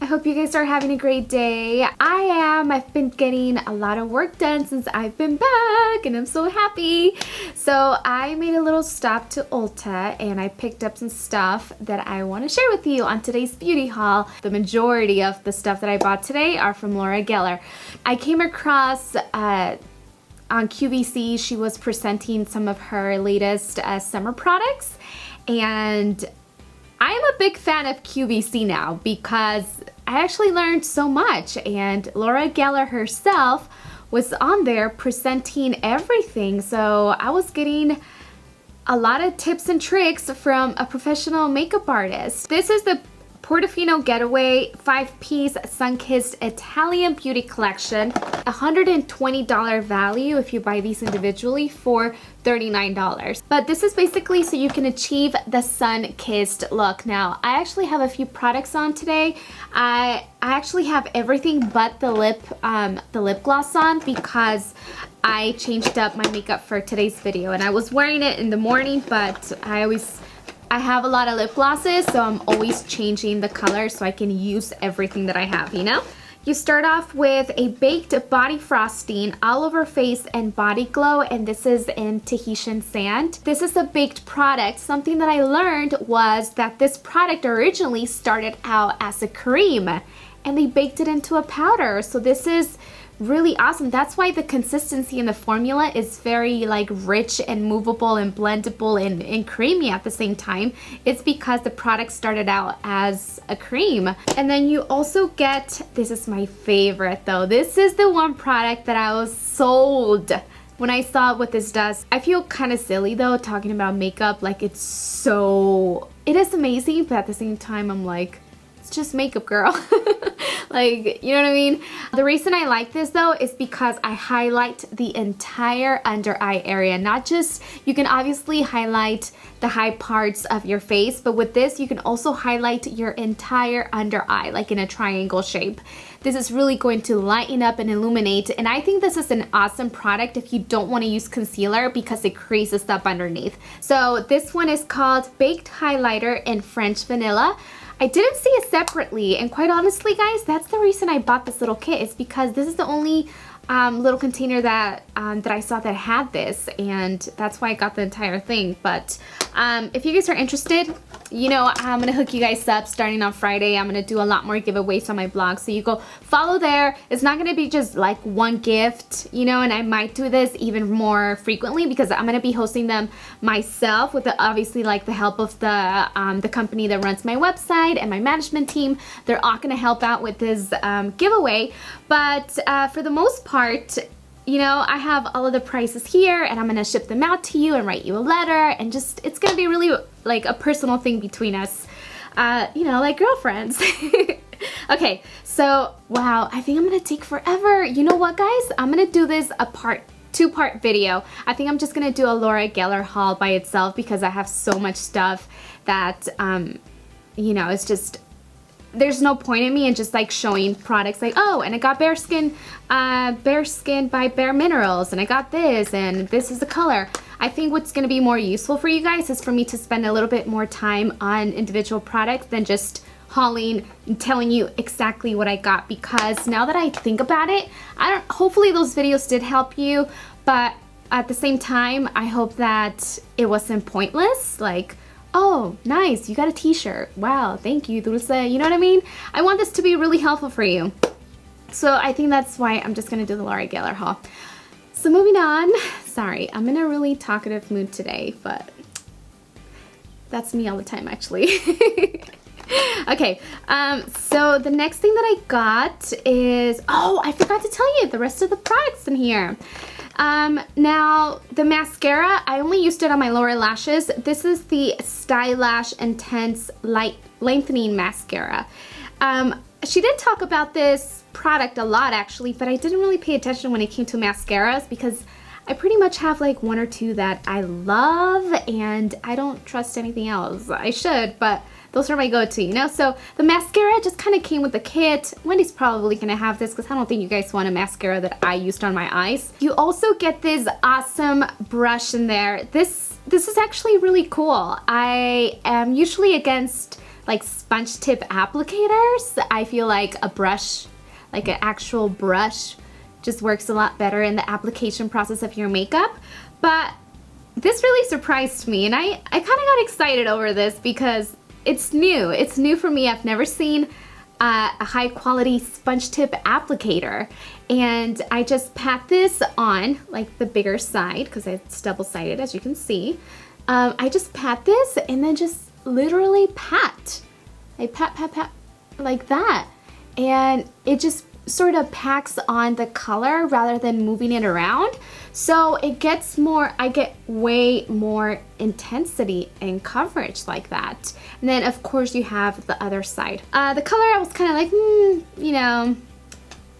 I hope you guys are having a great day. I am. I've been getting a lot of work done since I've been back and I'm so happy. So I made a little stop to Ulta and I picked up some stuff that I want to share with you on today's beauty haul. The majority of the stuff that I bought today are from Laura Geller. I came across on QVC, she was presenting some of her latest summer products, and I'm a big fan of QVC now because I actually learned so much, and Laura Geller herself was on there presenting everything, so I was getting a lot of tips and tricks from a professional makeup artist. This is the Portofino Getaway 5-piece sun-kissed Italian beauty collection. $120 value if you buy these individually for $39. But this is basically so you can achieve the sun-kissed look. Now, I actually have a few products on today. I actually have everything but the lip gloss on because I changed up my makeup for today's video, and I was wearing it in the morning, but I have a lot of lip glosses, so I'm always changing the color so I can use everything that I have, you know? You start off with a baked body frosting, all over face and body glow, and this is in Tahitian sand. This is a baked product. Something that I learned was that this product originally started out as a cream, and they baked it into a powder. So this is really awesome. That's why the consistency in the formula is very like rich and movable and blendable and creamy at the same time. It's because the product started out as a cream. And then you also get, this is my favorite though, this is the one product that I was sold when I saw what this does. I feel kind of silly though talking about makeup, like it is amazing, but at the same time I'm like, it's just makeup, girl. Like, you know what I mean? The reason I like this though is because I highlight the entire under eye area. Not just, you can obviously highlight the high parts of your face, but with this you can also highlight your entire under eye, like in a triangle shape. This is really going to lighten up and illuminate, and I think this is an awesome product if you don't want to use concealer because it creases up underneath. So this one is called Baked Highlighter in French Vanilla. I didn't see it separately, and quite honestly guys, that's the reason I bought this little kit, is because this is the only little container that I saw that had this, and that's why I got the entire thing. But if you guys are interested, you know, I'm gonna hook you guys up starting on Friday. I'm gonna do a lot more giveaways on my blog, so you go follow there. It's not gonna be just like one gift, you know, and I might do this even more frequently because I'm gonna be hosting them myself with obviously like the help of the company that runs my website and my management team. They're all gonna help out with this giveaway. But for the most part, you know, I have all of the prices here, and I'm gonna ship them out to you and write you a letter, and just, it's gonna be really like a personal thing between us, you know, like girlfriends. Okay, so wow, I think I'm gonna take forever. You know what guys, I'm gonna do this a two-part video. I think I'm just gonna do a Laura Geller haul by itself because I have so much stuff that you know, it's just, there's no point in me in just like showing products like, oh, and I got Bare Skin by Bare Minerals, and I got this, and this is the color. I think what's going to be more useful for you guys is for me to spend a little bit more time on individual products than just hauling and telling you exactly what I got, because now that I think about it, hopefully those videos did help you, but at the same time, I hope that it wasn't pointless. Like, oh, nice, you got a t-shirt. Wow, thank you, Dulce. You know what I mean? I want this to be really helpful for you. So I think that's why I'm just gonna do the Laura Geller haul. So moving on, sorry, I'm in a really talkative mood today, but that's me all the time actually. Okay, so the next thing that I got is, oh, I forgot to tell you the rest of the products in here. Now the mascara, I only used it on my lower lashes. This is the Stylash Intense Light Lengthening Mascara. She did talk about this product a lot actually, but I didn't really pay attention when it came to mascaras because I pretty much have like one or two that I love and I don't trust anything else. I should, but those are my go-to, you know? So the mascara just kind of came with the kit. Wendy's probably gonna have this because I don't think you guys want a mascara that I used on my eyes. You also get this awesome brush in there. This is actually really cool. I am usually against like sponge tip applicators. I feel like a brush, like an actual brush, just works a lot better in the application process of your makeup. But this really surprised me, and I kind of got excited over this because it's new. It's new for me. I've never seen a high quality sponge tip applicator, and I just pat this on like the bigger side because it's double-sided, as you can see. I just pat this and then just literally pat. I pat like that, and it just sort of packs on the color rather than moving it around. So it gets more, I get way more intensity and coverage like that. And then of course you have the other side. The color, I was kind of like, you know,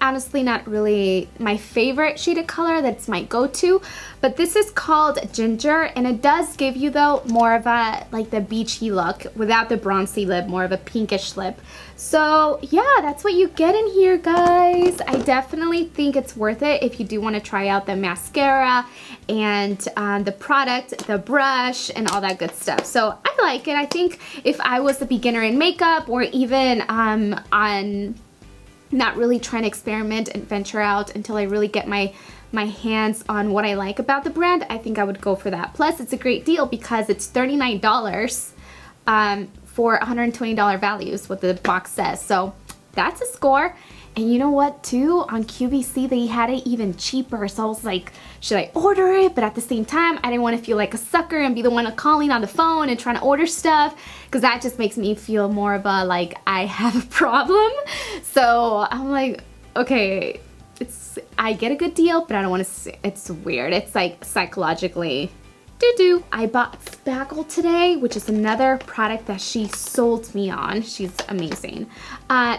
honestly not really my favorite shade of color. That's my go-to, but this is called Ginger, and it does give you though more of a like the beachy look without the bronzy lip, more of a pinkish lip. So yeah, that's what you get in here, guys. I definitely think it's worth it if you do want to try out the mascara and the product, the brush, and all that good stuff. So I like it. I think if I was a beginner in makeup, or even on not really trying to experiment and venture out until I really get my hands on what I like about the brand, I think I would go for that. Plus it's a great deal because it's $39 for $120 value is what the box says. So that's a score. And you know what too, on QVC they had it even cheaper, so I was like, should I order it? But at the same time, I didn't want to feel like a sucker and be the one calling on the phone and trying to order stuff, because that just makes me feel more of a like I have a problem. So I'm like, okay, I get a good deal, but I don't want to, it's weird. It's like psychologically doo-doo. I bought Spackle today, which is another product that she sold me on. She's amazing.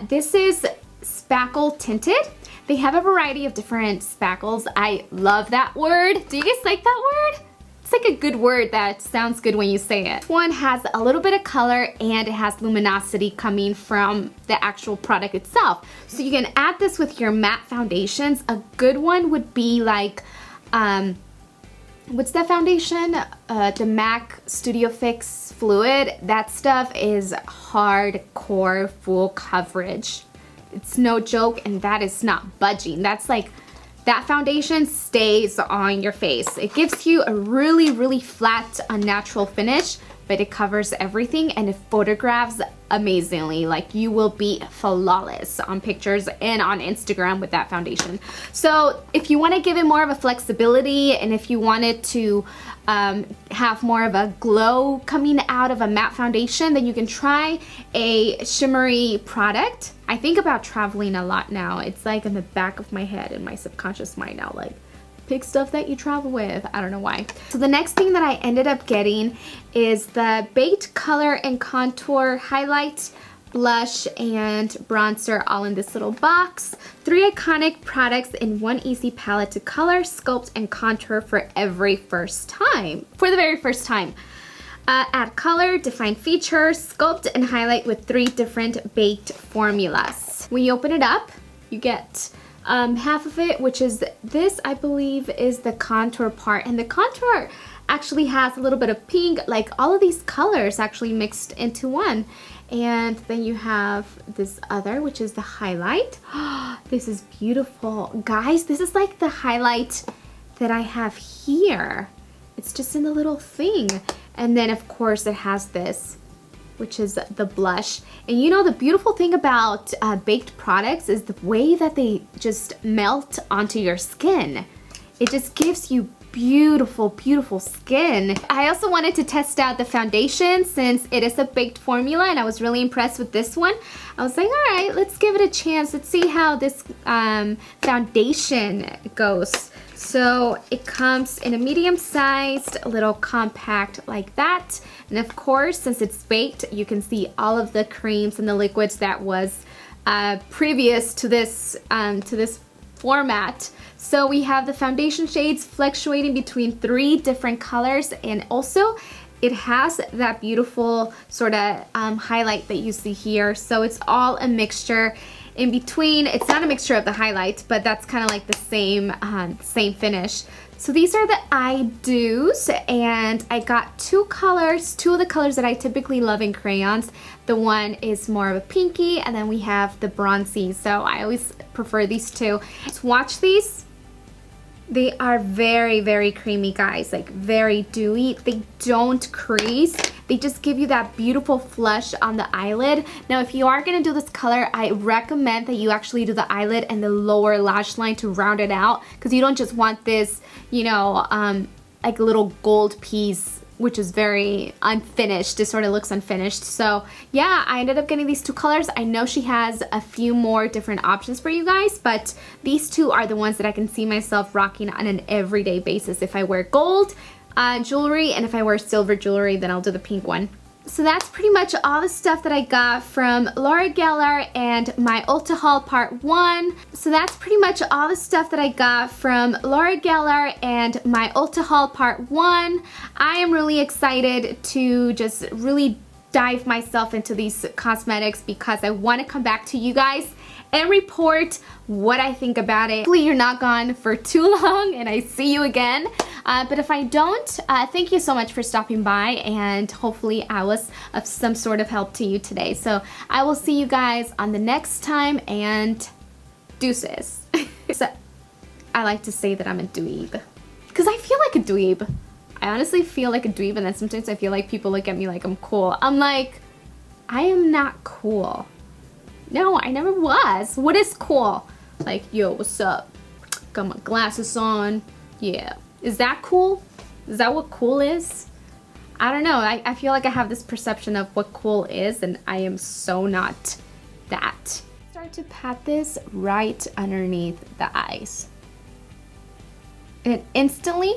This is Spackle Tinted. They have a variety of different spackles. I love that word. Do you guys like that word? It's like a good word that sounds good when you say it. This one has a little bit of color and it has luminosity coming from the actual product itself. So you can add this with your matte foundations. A good one would be like, what's that foundation? The MAC Studio Fix Fluid. That stuff is hardcore full coverage. It's no joke, and that is not budging. That's like, that foundation stays on your face. It gives you a really, really flat, unnatural finish, but it covers everything and it photographs amazingly. Like, you will be flawless on pictures and on Instagram with that foundation. So if you want to give it more of a flexibility, and if you wanted to have more of a glow coming out of a matte foundation, then you can try a shimmery product. I think about traveling a lot now. It's like in the back of my head, in my subconscious mind now, like, pick stuff that you travel with. I don't know why. So the next thing that I ended up getting is the Baked Color and Contour Highlight, Blush, and Bronzer, all in this little box. 3 iconic products in one easy palette to color, sculpt, and contour for the very first time. Add color, define features, sculpt, and highlight with 3 different baked formulas. When you open it up, you get half of it, which is this, I believe, is the contour part. And the contour actually has a little bit of pink, like all of these colors actually mixed into one. And then you have this other, which is the highlight. This is beautiful. Guys, this is like the highlight that I have here. It's just in the little thing. And then of course it has this, which is the blush. And you know, the beautiful thing about baked products is the way that they just melt onto your skin. It just gives you beautiful, beautiful skin. I also wanted to test out the foundation since it is a baked formula, and I was really impressed with this one. I was like, all right, let's give it a chance. Let's see how this foundation goes. So it comes in a medium-sized, little compact like that. And of course, since it's baked, you can see all of the creams and the liquids that was previous to this format. So we have the foundation shades fluctuating between 3 different colors, and also it has that beautiful sort of highlight that you see here. So it's all a mixture in between. It's not a mixture of the highlights, but that's kind of like the same finish. So these are the eye dews, and I got two of the colors that I typically love in crayons. The one is more of a pinky, and then we have the bronzy, so I always prefer these two. Swatch these. They are very, very creamy, guys, like very dewy. They don't crease. They just give you that beautiful flush on the eyelid. Now, if you are gonna do this color, I recommend that you actually do the eyelid and the lower lash line to round it out, because you don't just want this, you know, like a little gold piece, which is very unfinished. It sort of looks unfinished. So yeah, I ended up getting these two colors. I know she has a few more different options for you guys, but these two are the ones that I can see myself rocking on an everyday basis. If I wear gold jewelry, and if I wear silver jewelry, then I'll do the pink one. So that's pretty much all the stuff that I got from Laura Geller and my Ulta haul part 1. So that's pretty much all the stuff that I got from Laura Geller and my Ulta haul part 1. I am really excited to just really dive myself into these cosmetics because I want to come back to you guys and report what I think about it. Hopefully you're not gone for too long and I see you again. But if I don't, thank you so much for stopping by, and hopefully I was of some sort of help to you today. So I will see you guys on the next time, and deuces. So I like to say that I'm a dweeb, because I feel like a dweeb. I honestly feel like a dweeb, and then sometimes I feel like people look at me like I'm cool. I'm like, I am not cool. No, I never was. What is cool? Like, yo, what's up? Got my glasses on. Yeah. Is that cool? Is that what cool is? I don't know. I feel like I have this perception of what cool is, and I am so not that. Start to pat this right underneath the eyes. And instantly,